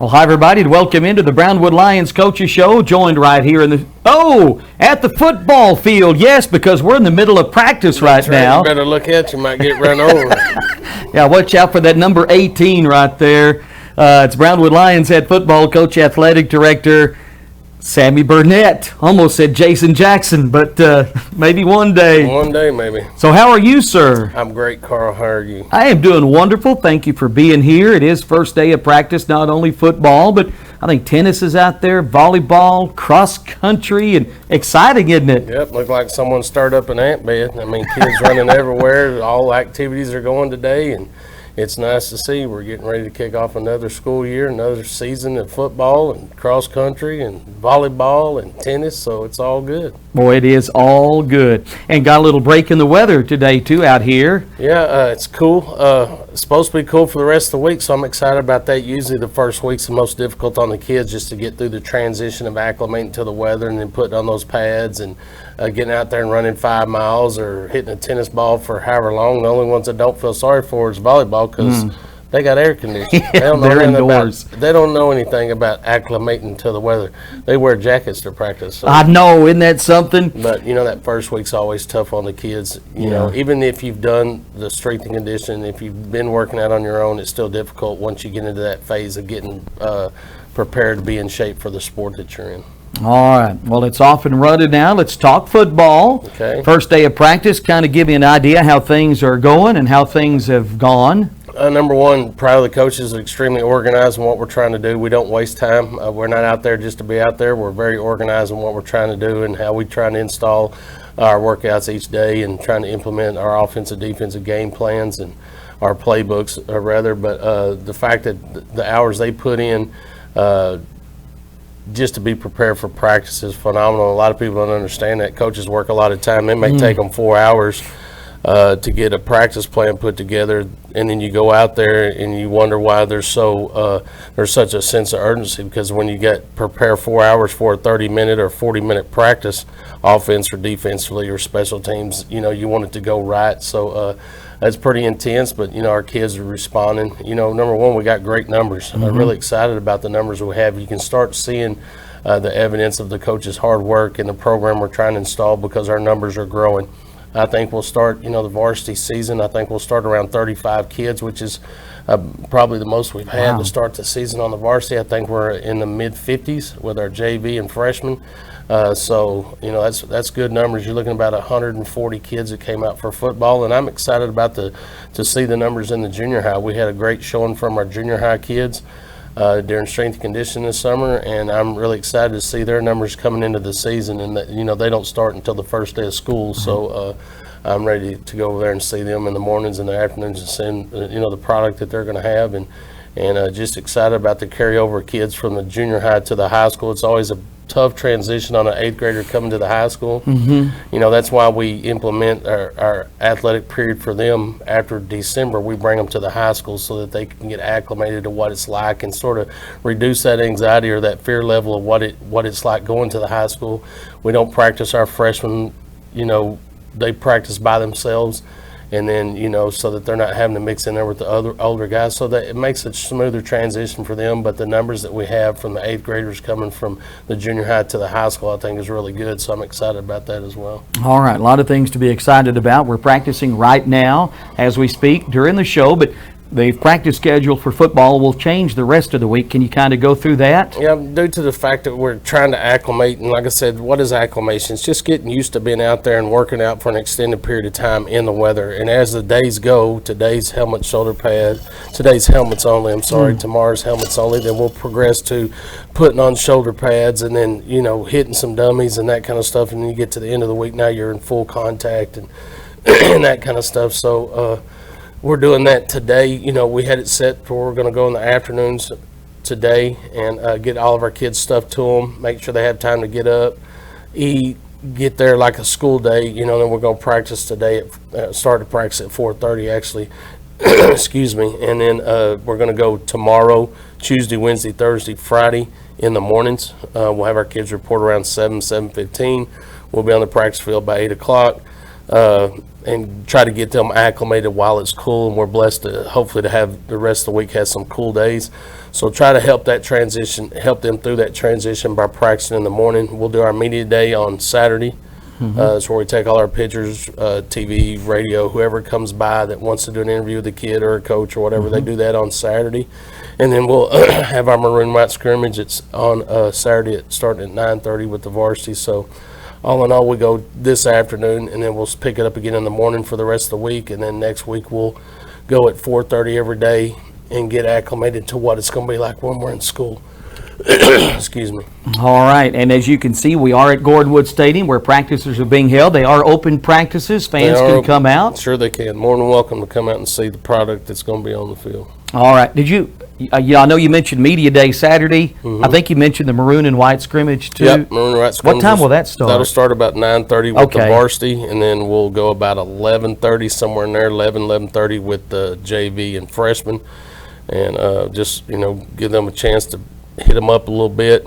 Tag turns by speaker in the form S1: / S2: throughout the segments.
S1: Well, hi everybody, and welcome into the Brownwood Lions Coaches Show, joined right here at the football field. Yes, because we're in the middle of practice right now.
S2: You better look at you, might get run over.
S1: Yeah, watch out for that number 18 right there. It's Brownwood Lions head football coach, athletic director, Sammy Burnett. Almost said Jason Jackson, but maybe one day.
S2: One day, maybe.
S1: So how are you, sir?
S2: I'm great, Carl. How are you?
S1: I am doing wonderful. Thank you for being here. It is first day of practice, not only football, but I think tennis is out there, volleyball, cross country, and exciting, isn't it?
S2: Yep, look like someone started up an ant bed. I mean, kids running everywhere. All activities are going today, and it's nice to see. We're getting ready to kick off another school year, another season of football and cross country and volleyball and tennis, so it's all good.
S1: Boy, it is all good. And got a little break in the weather today, too, out here.
S2: Yeah, it's cool. It's supposed to be cool for the rest of the week, so I'm excited about that. Usually the first week's the most difficult on the kids, just to get through the transition of acclimating to the weather and then putting on those pads and getting out there and running 5 miles or hitting a tennis ball for however long. The only ones that don't feel sorry for is volleyball, because they got air conditioning.
S1: Yeah, they're indoors.
S2: They don't know anything about acclimating to the weather. They wear jackets to practice. So.
S1: I know, isn't that something?
S2: But, that first week's always tough on the kids. You know, even if you've done the strength and conditioning, if you've been working out on your own, it's still difficult once you get into that phase of getting prepared to be in shape for the sport that you're in.
S1: All right. Well, it's off and running now. Let's talk football.
S2: Okay.
S1: First day of practice, kind of give you an idea how things are going and how things have gone.
S2: Number one, proud of the coaches, are extremely organized in what we're trying to do. We don't waste time. We're not out there just to be out there. We're very organized in what we're trying to do and how we try to install our workouts each day and trying to implement our offensive, defensive game plans and our playbooks, rather. But the fact that the hours they put in just to be prepared for practice is phenomenal. A lot of people don't understand that. Coaches work a lot of time. It may take them 4 hours to get a practice plan put together, and then you go out there and you wonder why there's such a sense of urgency, because when you get prepare 4 hours for a 30-minute or 40-minute practice, offense or defensively or special teams, you want it to go right. So that's pretty intense, but our kids are responding. Number one, we got great numbers. I'm really excited about the numbers we have. You can start seeing the evidence of the coaches' hard work and the program we're trying to install, because our numbers are growing. I think we'll start, the varsity season. I think we'll start around 35 kids, which is probably the most we've had to start the season on the varsity. I think we're in the mid-50s with our JV and freshmen. So that's good numbers. You're looking about 140 kids that came out for football, and I'm excited about to see the numbers in the junior high. We had a great showing from our junior high kids during strength and conditioning this summer, and I'm really excited to see their numbers coming into the season, and that they don't start until the first day of school. So I'm ready to go over there and see them in the mornings and the afternoons and see the product that they're going to have, and just excited about the carryover kids from the junior high to the high school. It's always a tough transition on an 8th grader coming to the high school. That's why we implement our athletic period for them after December. We bring them to the high school so that they can get acclimated to what it's like and sort of reduce that anxiety or that fear level of what it's like going to the high school. We don't practice our freshmen, they practice by themselves, and then so that they're not having to mix in there with the other older guys, so that it makes a smoother transition for them. But the numbers that we have from the 8th graders coming from the junior high to the high school, I think, is really good, so I'm excited about that as well.
S1: All right, a lot of things to be excited about. We're practicing right now as we speak during the show, but the practice schedule for football will change the rest of the week. Can you kind of go through that?
S2: Yeah, due to the fact that we're trying to acclimate, and like I said, what is acclimation? It's just getting used to being out there and working out for an extended period of time in the weather. And as the days go, today's helmet, shoulder pad, today's helmets only, tomorrow's helmets only, then we'll progress to putting on shoulder pads and then, hitting some dummies and that kind of stuff. And then you get to the end of the week, now you're in full contact and, and that kind of stuff. So, we're doing that today. We had it set for we're going to go in the afternoons today and get all of our kids' stuff to them, make sure they have time to get up, eat, get there like a school day, then we're going to practice today, start to practice at 4:30 actually, excuse me, and then we're going to go tomorrow, Tuesday, Wednesday, Thursday, Friday in the mornings. We'll have our kids report around 7:15. We'll be on the practice field by 8 o'clock. and try to get them acclimated while it's cool. And we're blessed to hopefully to have the rest of the week has some cool days. So try to help them through that transition by practicing in the morning. We'll do our media day on Saturday. It's where we take all our pictures, TV, radio, whoever comes by that wants to do an interview with a kid or a coach or whatever, they do that on Saturday. And then we'll have our maroon white scrimmage. It's on Saturday starting at 9:30 with the varsity. So all in all, we go this afternoon, and then we'll pick it up again in the morning for the rest of the week. And then next week we'll go at 4:30 every day and get acclimated to what it's going to be like when we're in school. Excuse me.
S1: All right, and as you can see, we are at Brownwood Stadium where practices are being held. They are open practices. Fans can come out.
S2: Sure they can. More than welcome to come out and see the product that's going to be on the field.
S1: All right. Did you? I know you mentioned Media Day Saturday. I think you mentioned the maroon and white scrimmage too.
S2: Yep, maroon and white scrimmage.
S1: What time will that start?
S2: That'll start about 9:30 with the varsity, and then we'll go about 11:30 somewhere in there, 11:30 with the JV and freshmen, and just give them a chance to hit them up a little bit.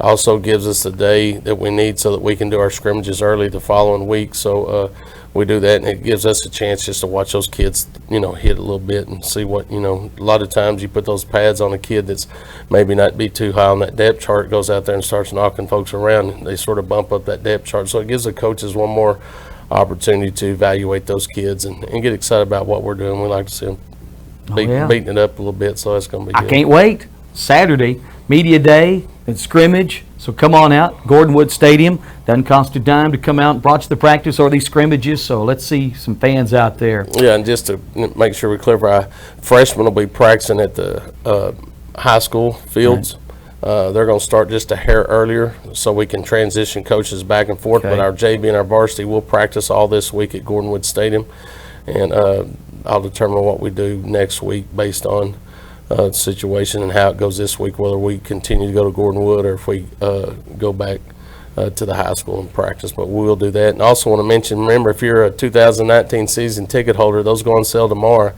S2: Also gives us the day that we need so that we can do our scrimmages early the following week. So we do that, and it gives us a chance just to watch those kids, hit a little bit and see what, a lot of times you put those pads on a kid that's maybe not be too high on that depth chart, goes out there and starts knocking folks around, and they sort of bump up that depth chart. So it gives the coaches one more opportunity to evaluate those kids and get excited about what we're doing. We like to see them beating it up a little bit, so that's going to be good.
S1: I can't wait. Saturday, Media Day and scrimmage. So come on out, Brownwood Stadium. Doesn't cost a dime to come out and watch the practice or these scrimmages. So let's see some fans out there.
S2: Yeah, and just to make sure we clarify, freshmen will be practicing at the high school fields. Right. They're going to start just a hair earlier so we can transition coaches back and forth. Okay. But our JV and our varsity will practice all this week at Brownwood Stadium. And I'll determine what we do next week based on situation and how it goes this week, whether we continue to go to Brownwood or if we go back to the high school and practice. But we will do that. And I also want to mention, remember, if you're a 2019 season ticket holder, those go on sale tomorrow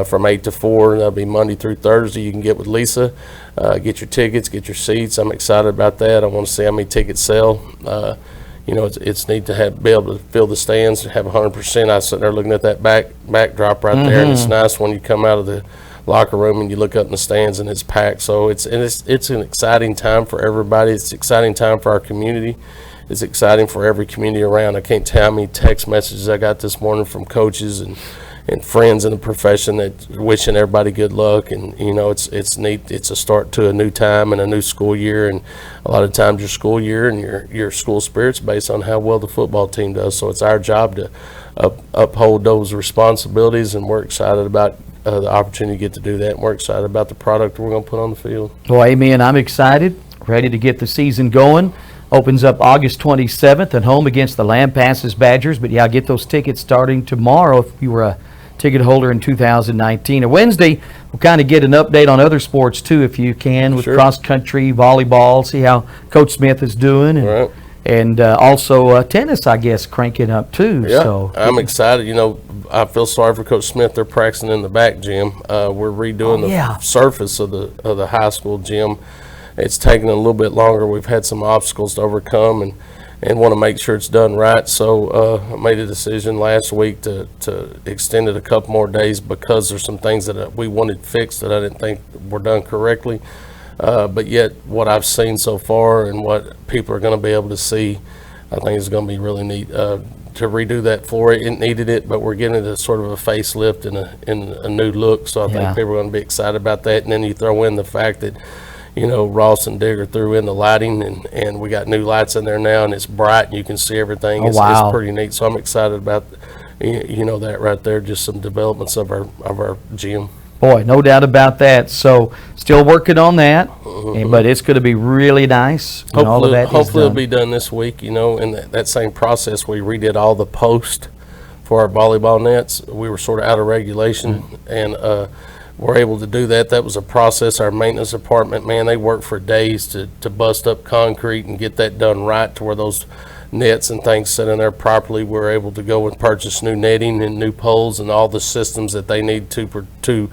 S2: from 8 to 4. That'll be Monday through Thursday. You can get with Lisa, get your tickets, get your seats. I'm excited about that. I want to see how many tickets sell. It's neat to be able to fill the stands, have 100%. I was sitting there looking at that backdrop right there, and it's nice when you come out of the locker room and you look up in the stands and it's packed. So it's an exciting time for everybody. It's an exciting time for our community. It's exciting for every community around. I can't tell how many text messages I got this morning from coaches and friends in the profession that wishing everybody good luck. And it's neat. It's a start to a new time and a new school year, and a lot of times your school year and your school spirit's based on how well the football team does. So it's our job to uphold those responsibilities, and we're excited about the opportunity to get to do that, and we're excited about the product we're going to put on the field.
S1: Well, amen. I'm excited, ready to get the season going. Opens up August 27th at home against the Lampasas Badgers. But get those tickets starting tomorrow if you were a ticket holder in 2019. And Wednesday, we'll kind of get an update on other sports too, if you can, with cross country, volleyball, see how Coach Smith is doing. And,
S2: right.
S1: And also tennis, I guess, cranking up too.
S2: Yeah,
S1: so
S2: I'm excited. I feel sorry for Coach Smith. They're practicing in the back gym. We're redoing the surface of the high school gym. It's taking a little bit longer. We've had some obstacles to overcome and want to make sure it's done right. So I made a decision last week to extend it a couple more days because there's some things that we wanted fixed that I didn't think were done correctly. But yet what I've seen so far and what people are going to be able to see, I think is going to be really neat. To redo that floor, it needed it, but we're getting it as sort of a facelift and a new look. So I think people are going to be excited about that. And then you throw in the fact that, Ross and Digger threw in the lighting, and we got new lights in there now, and it's bright and you can see everything. It's pretty neat. So I'm excited about, that right there, just some developments of our gym.
S1: Boy, no doubt about that. So still working on that, but it's going to be really nice.
S2: Hopefully it'll be done this week. In that same process, we redid all the posts for our volleyball nets. We were sort of out of regulation, and we're able to do that. That was a process. Our maintenance department, man, they worked for days to bust up concrete and get that done right to where those nets and things set in there properly. We're able to go and purchase new netting and new poles and all the systems that they need to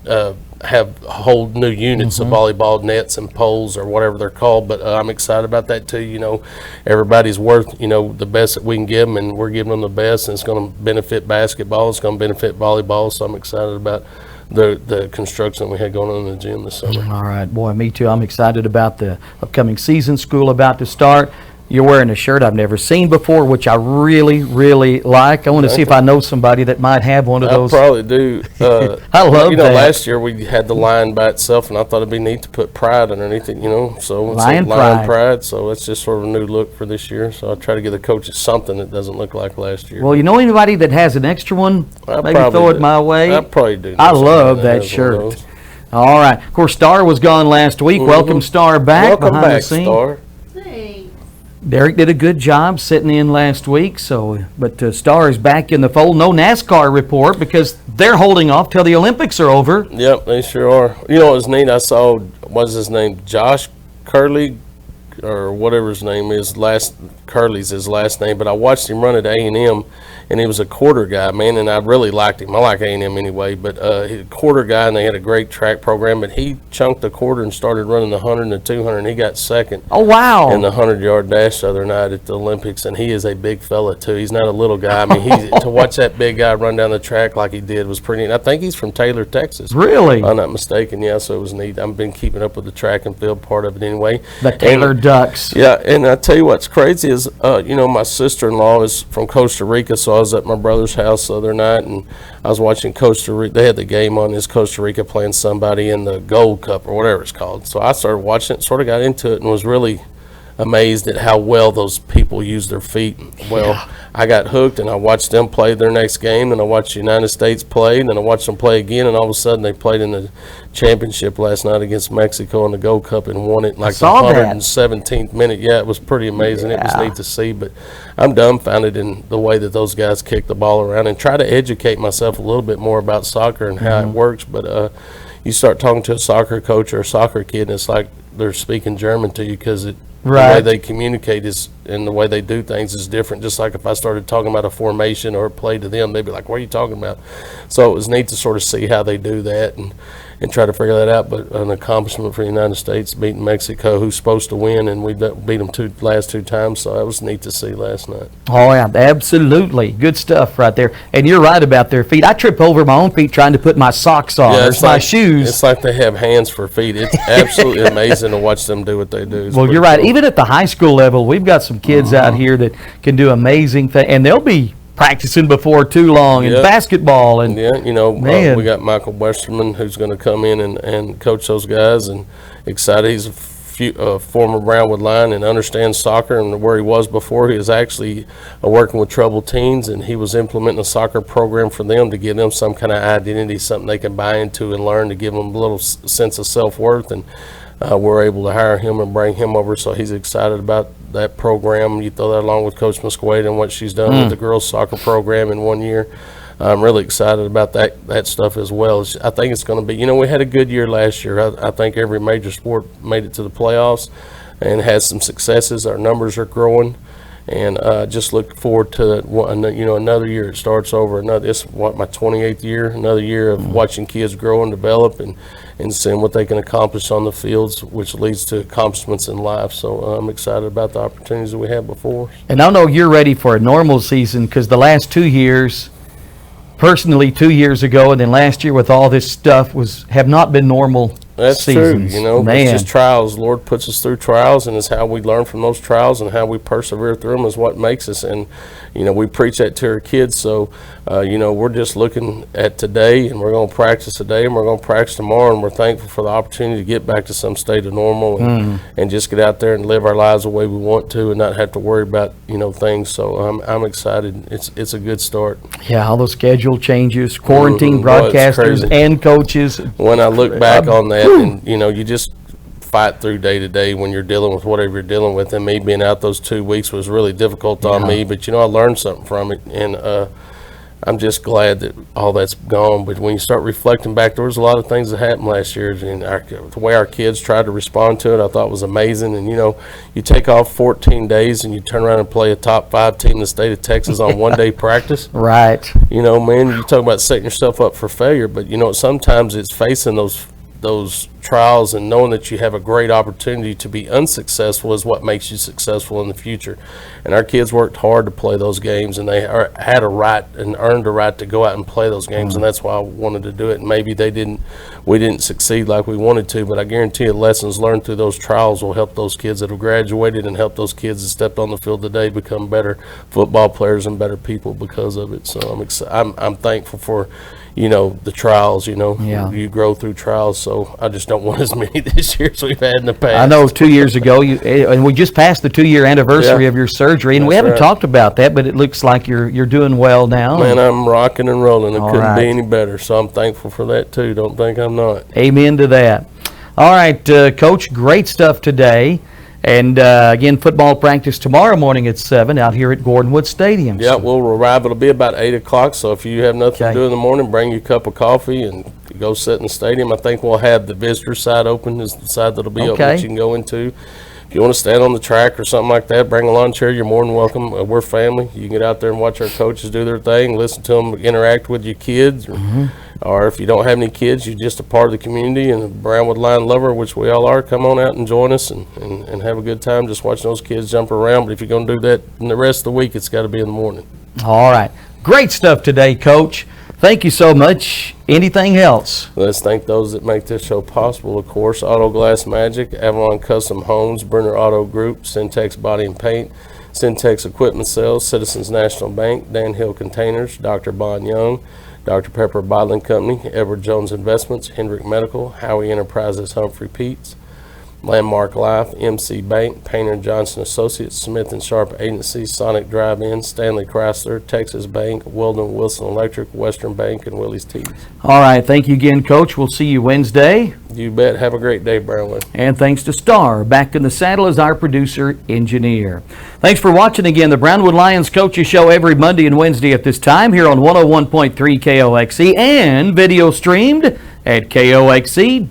S3: have whole new units of volleyball nets and poles or whatever they're called. But I'm excited about that too. You know, everybody's worth, you know, the best that we can give them, and we're giving them the best, and it's going to benefit basketball. It's going to benefit volleyball. So I'm excited about the construction we had going on in the gym this summer.
S1: All right, boy, me too. I'm excited about the upcoming season, school about to start. You're wearing a shirt I've never seen before, which I really, really like. I want to see if I know somebody that might have one of those.
S3: I probably do.
S1: I love that.
S3: Last year we had the lion by itself, and I thought it'd be neat to put pride underneath it, you know. So it's
S1: Lion
S3: pride. So it's just sort of a new look for this year. So I try to give the coaches something that doesn't look like last year.
S1: Well, you know anybody that has an extra one? Maybe throw it my way.
S3: I probably do.
S1: I love that shirt. All right. Of course, Star was gone last week. Welcome, Star, back.
S3: Welcome
S1: behind
S3: back,
S1: the scene.
S3: Star.
S1: Derek did a good job sitting in last week, but Star is back in the fold. No NASCAR report because they're holding off till the Olympics are over.
S3: Yep, they sure are. You know what was neat? I saw, what's his name, Josh Curley, or whatever his name is. Curley's his last name, but I watched him run at A&M, and he was a quarter guy, man, and I really liked him. I like A&M anyway, but he's a quarter guy, and they had a great track program, but he chunked the quarter and started running the 100 and the 200, and he got second.
S1: Oh, wow.
S3: In the 100-yard dash the other night at the Olympics, and he is a big fella, too. He's not a little guy. I mean, to watch that big guy run down the track like he did was pretty neat. I think he's from Taylor, Texas.
S1: Really?
S3: If I'm not mistaken, yeah, so it was neat. I've been keeping up with the track and field part of it anyway.
S1: The Taylor Ducks.
S3: Yeah, and I tell you what's crazy is, my sister-in-law is from Costa Rica, so I was at my brother's house the other night, and I was watching Costa Rica. They had the game on. Is Costa Rica playing somebody in the Gold Cup or whatever it's called. So I started watching it, sort of got into it, and was really amazed at how well those people use their feet. Well, I got hooked, and I watched them play their next game, and I watched the United States play, and then I watched them play again, and all of a sudden they played in the championship last night against Mexico in the Gold Cup and won it in like the 117th minute. Yeah, it was pretty amazing. It was neat to see, but I'm dumbfounded in the way that those guys kick the ball around, and try to educate myself a little bit more about soccer and how it works. But you start talking to a soccer coach or a soccer kid, and it's like they're speaking German to you because the way they communicate is, and the way they do things is different. Just like if I started talking about a formation or a play to them, they'd be like, what are you talking about? So it was neat to sort of see how they do that and try to figure that out. But an accomplishment for the United States, beating Mexico, who's supposed to win, and we beat them last two times. So that was neat to see last night. Oh, yeah, absolutely. Good stuff right there. And you're right about their feet. I trip over my own feet trying to put my socks on. Yeah, it's my shoes. It's like they have hands for feet. It's absolutely amazing to watch them do what they do.
S1: Well, you're right. Cool. Even at the high school level, we've got some kids out here that can do amazing things, and they'll be practicing before too long in basketball. And
S3: we got Michael Westerman who's going to come in and coach those guys, and excited. He's a former Brownwood Lion and understands soccer, and where he was before, he was actually working with troubled teens, and he was implementing a soccer program for them to give them some kind of identity, something they can buy into and learn, to give them a little sense of self-worth. And we're able to hire him and bring him over, so he's excited about that program. You throw that along with Coach Musqueda and what she's done with the girls' soccer program in 1 year. I'm really excited about that stuff as well. I think it's going to be, we had a good year last year. I think every major sport made it to the playoffs and had some successes. Our numbers are growing, and just look forward to another year. It starts over. This is my 28th year. Another year of watching kids grow and develop, and seeing what they can accomplish on the fields, which leads to accomplishments in life. So I'm excited about the opportunities that we have before us.
S1: And I know you're ready for a normal season, because the last 2 years, personally 2 years ago, and then last year with all this stuff, have not been normal.
S3: That's seasons. True, it's just trials. The Lord puts us through trials, and it's how we learn from those trials and how we persevere through them is what makes us. And we preach that to our kids. So we're just looking at today, and we're going to practice today, and we're going to practice tomorrow, and we're thankful for the opportunity to get back to some state of normal and just get out there and live our lives the way we want to, and not have to worry about things. So I'm excited. It's a good start.
S1: Yeah, all those schedule changes, quarantine, broadcasters and coaches.
S3: When I look back on that, and you just fight through day to day when you're dealing with whatever you're dealing with. And me being out those 2 weeks was really difficult on me, but I learned something from it. And
S2: I'm just glad that all that's gone. But when you start reflecting back, there was a lot of things that happened last year, and the way our kids tried to respond to it, I thought was amazing. And you take off 14 days and you turn around and play a top 5 team in the state of Texas on 1 day practice.
S1: Right.
S2: Man, you talk about setting yourself up for failure, but sometimes it's facing those trials and knowing that you have a great opportunity to be unsuccessful is what makes you successful in the future. And our kids worked hard to play those games, and they had a right and earned a right to go out and play those games, and that's why I wanted to do it. And maybe we didn't succeed like we wanted to, but I guarantee you lessons learned through those trials will help those kids that have graduated and help those kids that stepped on the field today become better football players and better people because of it. So I'm thankful for the trials.
S1: Yeah.
S2: You grow through trials, so I just don't want as many this year as we've had in the past.
S1: I know 2 years ago, and we just passed the 2-year anniversary of your surgery, and we haven't talked about that, but it looks like you're doing well now.
S2: Man, I'm rocking and rolling. It couldn't be any better, so I'm thankful for that too. Don't think I'm not.
S1: Amen to that. All right, Coach, great stuff today. And again, football practice tomorrow morning at 7 out here at Gordonwood Stadium.
S2: Yeah, we'll arrive. It'll be about 8 o'clock. So if you have nothing to do in the morning, bring your cup of coffee and go sit in the stadium. I think we'll have the visitor side open, is the side that'll be open that you can go into. If you want to stand on the track or something like that, bring a lawn chair. You're more than welcome. We're family. You can get out there and watch our coaches do their thing, listen to them, interact with your kids. Or if you don't have any kids, you're just a part of the community and a Brownwood Lion lover, which we all are, come on out and join us and have a good time just watching those kids jump around. But if you're going to do that in the rest of the week, it's got to be in the morning.
S1: All right. Great stuff today, Coach. Thank you so much. Anything else?
S2: Let's thank those that make this show possible, of course. Auto Glass Magic, Avalon Custom Homes, Brenner Auto Group, Syntex Body and Paint, Syntex Equipment Sales, Citizens National Bank, Dan Hill Containers, Dr. Bond Young, Dr. Pepper Bottling Company, Edward Jones Investments, Hendrick Medical, Howie Enterprises, Humphrey Peets, Landmark Life, MC Bank, Painter & Johnson Associates, Smith & Sharp Agency, Sonic Drive-In, Stanley Chrysler, Texas Bank, Weldon Wilson Electric, Western Bank, and Willie's Teas.
S1: All right. Thank you again, Coach. We'll see you Wednesday.
S2: You bet. Have a great day, Brownwood.
S1: And thanks to Star, back in the saddle as our producer engineer. Thanks for watching again the Brownwood Lions Coaches Show every Monday and Wednesday at this time here on 101.3 KOXE and video streamed at KOXE.com.